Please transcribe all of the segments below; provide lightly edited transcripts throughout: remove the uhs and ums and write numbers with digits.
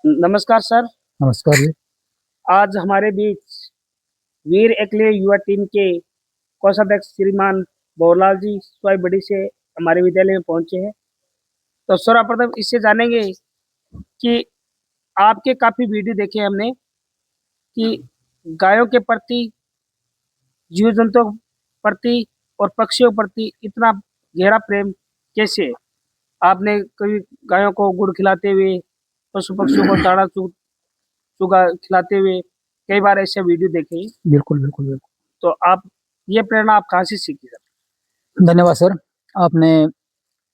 नमस्कार सर। नमस्कार जी। आज हमारे बीच वीर एकलव्य युवा टीम के कोषाध्यक्ष श्रीमान भवरलाल जी स्वाई से हमारे विद्यालय में पहुंचे हैं। तो सर्वप्रथम इससे जानेंगे कि आपके काफी वीडियो देखे हमने कि गायों के प्रति, जीव जंतुओं के प्रति और पक्षियों के प्रति इतना गहरा प्रेम कैसे है? आपने कभी गायों को गुड़ खिलाते हुए, पशु पक्षियों को दाना चुगा खिलाते हुए कई बार ऐसे वीडियो देखे हैं। बिल्कुल, बिल्कुल, बिल्कुल। तो आप ये प्रेरणा आप कहाँ से सीखी सर? धन्यवाद सर। आपने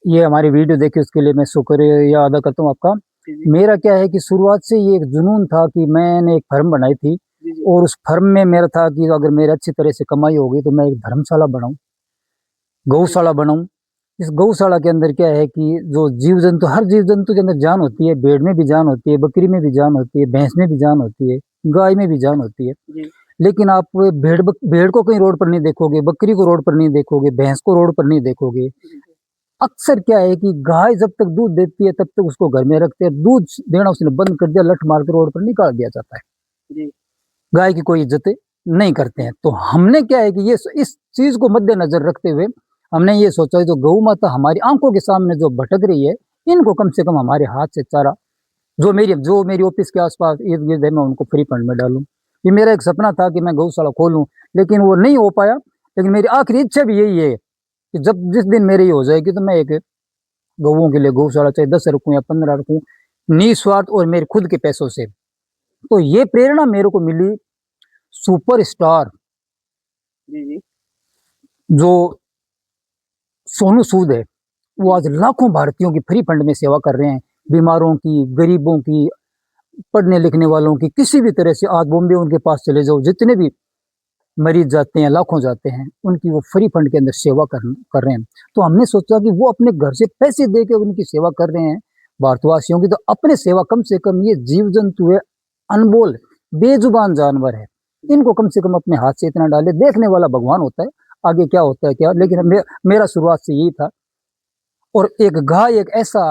ये हमारी वीडियो देखी उसके लिए मैं शुक्रिया अदा करता हूँ आपका। जी, जी। मेरा क्या है कि शुरुआत से ये एक जुनून था कि मैंने एक फ़र्म बनाई थी जी, जी। और उस फ़र्म में मेरा था कि अगर मेरी अच्छी तरह से कमाई होगी तो मैं एक धर्मशाला बनाऊँ, गौशाला बनाऊँ। इस गौशाला के अंदर क्या है कि जो जीव-जंतु हर जीव-जंतु के अंदर जान होती है, भेड़ में भी जान होती है, बकरी में भी जान होती है, भैंस में भी जान होती है, गाय में भी जान होती है। जी। लेकिन आप भेड़ को कहीं रोड पर नहीं देखोगे, बकरी को रोड पर नहीं देखोगे, भैंस को रोड पर नहीं देखोगे। जी, अक्सर क्या है कि गाय जब तक दूध देती है तब तक उसको घर में रखते हैं, दूध देना उसने बंद कर दिया, लठ मार के रोड पर निकाल दिया जाता है। जी, गाय की कोई इज्जत नहीं करते हैं। तो हमने क्या है कि ये इस चीज़ को मद्देनज़र रखते हुए हमने ये सोचा जो गऊ माता हमारी आँखों के सामने जो भटक रही है, इनको कम से कम हमारे हाथ से चारा जो मेरी ऑफ़िस के आस-पास इर्द-गिर्द है मैं उनको फ्री फंड में डालूँ। ये मेरा एक सपना था कि मैं गौशाला खोलूँ, लेकिन वो नहीं हो पाया। लेकिन मेरी आखिरी इच्छा भी यही है कि जब जिस दिन मेरी हो जाएगी तो मैं एक गौओं के लिए गौशाला चाहे 10 रखूँ या 15 रखूँ, निस्वार्थ और मेरे खुद के पैसों से। तो ये प्रेरणा मेरे को मिली सुपरस्टार जी, जी, जो सोनू सूद है, वो जी, आज लाखों भारतीयों की फ्री फंड में सेवा कर रहे हैं। बीमारों की, गरीबों की, पढ़ने-लिखने वालों की, किसी भी तरह से आज बॉम्बे उनके पास चले जाओ, जितने भी मरीज जाते हैं, लाखों जाते हैं, उनकी वो फ्री फंड के अंदर सेवा कर रहे हैं। तो हमने सोचा कि वो अपने घर से पैसे दे के उनकी सेवा कर रहे हैं, भारतवासियों की, तो अपने सेवा कम से कम ये जीव-जंतु है, अनमोल, बेजुबान जानवर है, इनको कम से कम अपने हाथ से इतना डालें, देखने वाला भगवान होता है, आगे क्या होता है क्या लेकिन मेरा शुरुआत से यही था। और एक गाय एक ऐसा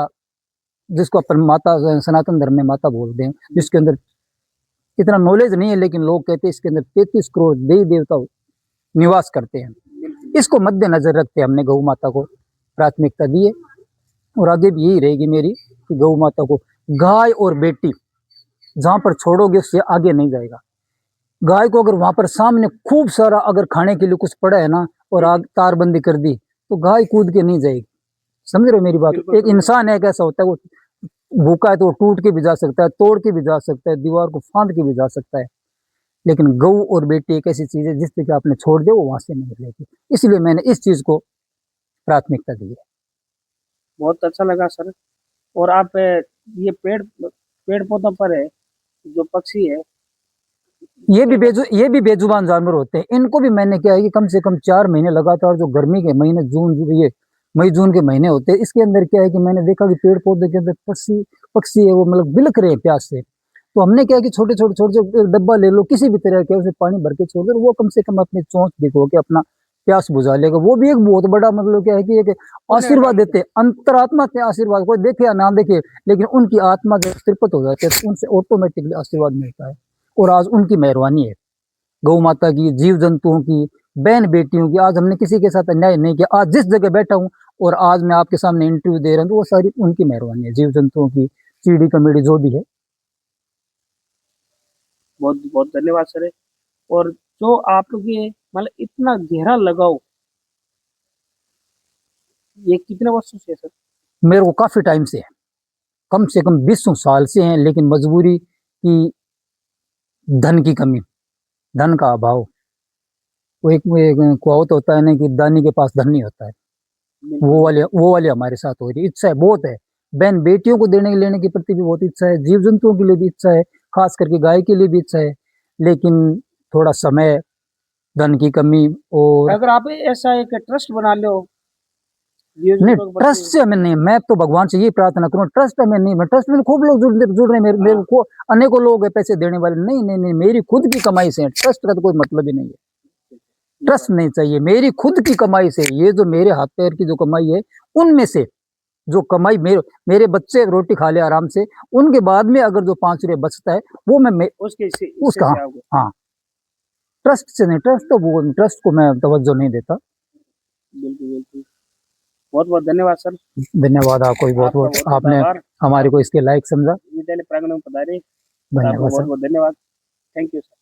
जिसको अपन माता सनातन धर्म में माता बोलते हैं, जिसके अंदर इतना नॉलेज नहीं है लेकिन लोग कहते हैं इसके अंदर 33 करोड़ देवी-देवता निवास करते हैं। बिल्कुल। इसको मद्देनज़र रखते हमने गौ माता को प्राथमिकता दी है और आगे भी यही रहेगी मेरी कि गौ माता को गाय और बेटी जहाँ पर छोड़ोगे उससे आगे नहीं जाएगा। गाय को अगर वहाँ पर सामने खूब सारा अगर खाने के लिए कुछ पड़ा है ना और आग तारबंदी कर दी, तो गाय कूद के नहीं जाएगी। समझ रहे हो मेरी बात? बिल्कुल, एक बिल्कुल। इंसान है कैसा होता है, वो भूखा है तो वो टूट के भी जा सकता है, तोड़ के भी जा सकता है, दीवार को फाँद के भी जा सकता है। लेकिन गऊ और बेटी एक ऐसी चीज़ है जिस पे कि आपने छोड़ दिया वो वहाँ से नहीं हिलेगी। इसलिए मैंने इस चीज़ को प्राथमिकता दी है। बहुत अच्छा लगा सर। और आप ये पेड़ पौधों पर है, जो पक्षी है, कई बार ये भी बेजुबान जानवर होते हैं। इनको भी मैंने क्या है कि कम से कम 4 महीने लगातार जो गर्मी के महीने ये मई जून के महीने होते हैं, इसके अंदर क्या है कि मैंने देखा कि पेड़-पौधे के अंदर पक्षी है वो मतलब बिलख रहे हैं प्यास से। तो हमने क्या है कि छोटे-छोटे एक डब्बा ले लो किसी भी तरह का, उसमें पानी भर के छोड़ दो, वो कम से कम अपनी चोंच भिगो के अपना प्यास बुझा लेगा। वो भी एक बहुत बड़ा मतलब क्या है कि एक पुण्य का आशीर्वाद काम देते हैं, अंतरात्मा से आशीर्वाद, कोई देखे या ना देखे, लेकिन उनकी आत्मा जब तृप्त हो जाती है, तो उनसे ऑटोमेटिकली आशीर्वाद मिलता है। और आज उनकी मेहरबानी है, गौ माता की, जीव-जंतुओं की, बहन-बेटियों की। आज हमने किसी के साथ अन्याय नहीं किया। आज जिस जगह बैठा हूँ और आज मैं आपके सामने इंटरव्यू दे रहा हूँ, तो वो सारी उनकी मेहरबानी है, जीव-जंतुओं की, चिड़ी-कमिड़ी जो भी है। बहुत बहुत धन्यवाद सर। और जो आप लोग ये मतलब इतना गहरा लगाव, ये कितने वर्षों से है सर? मेरे को काफ़ी टाइम से है, कम से कम 20 साल से हैं, लेकिन मजबूरी की धन की कमी, धन का अभाव। वो एक कहावत होता है ना कि दानी के पास धन नहीं होता है। बिल्कुल, बिल्कुल। वो वाले हमारे साथ हो रही है। इच्छा है बहुत है, बहन-बेटियों को देने लेने के प्रति भी बहुत इच्छा है, जीव-जंतुओं के लिए भी इच्छा है, खास करके गाय के लिए भी इच्छा है, लेकिन थोड़ा समय, धन की कमी और अगर आप ऐसा एक ट्रस्ट बना लो जीव नहीं, जंतुओं के ट्रस्ट प्रति। से हमें नहीं, मैं तो भगवान से यही प्रार्थना करूँ, ट्रस्ट हमें नहीं, मैं ट्रस्ट में खूब लोग जुड़ रहे हैं, मेरे हाँ। को अनेकों लोग हैं पैसे देने वाले, नहीं, नहीं, नहीं, मेरी खुद की कमाई से है, ट्रस्ट का तो कोई मतलब ही नहीं है। ये ट्रस्ट बात। नहीं चाहिए, मेरी खुद की कमाई से, ये जो मेरे हाथ पैर की जो कमाई है, उनमें से जो कमाई मेरे बच्चे रोटी खा ले आराम से, उनके बाद में अगर जो 5 रुपये बचता है वो मैं उसके उसका से आओगे। हाँ ट्रस्ट से नहीं, ट्रस्ट तो वो ट्रस्ट को मैं तवज्जो नहीं देता। बिल्कुल बिल्कुल, बहुत बहुत धन्यवाद सर। धन्यवाद आपको भी बहुत आपका बहुत, बहुत बहुत आपने आभार। हमारे को इसके लायक समझा। विद्यालय प्रांगण में पधारे, आपको धन्यवाद बहुत सर। बहुत धन्यवाद। Thank you sir.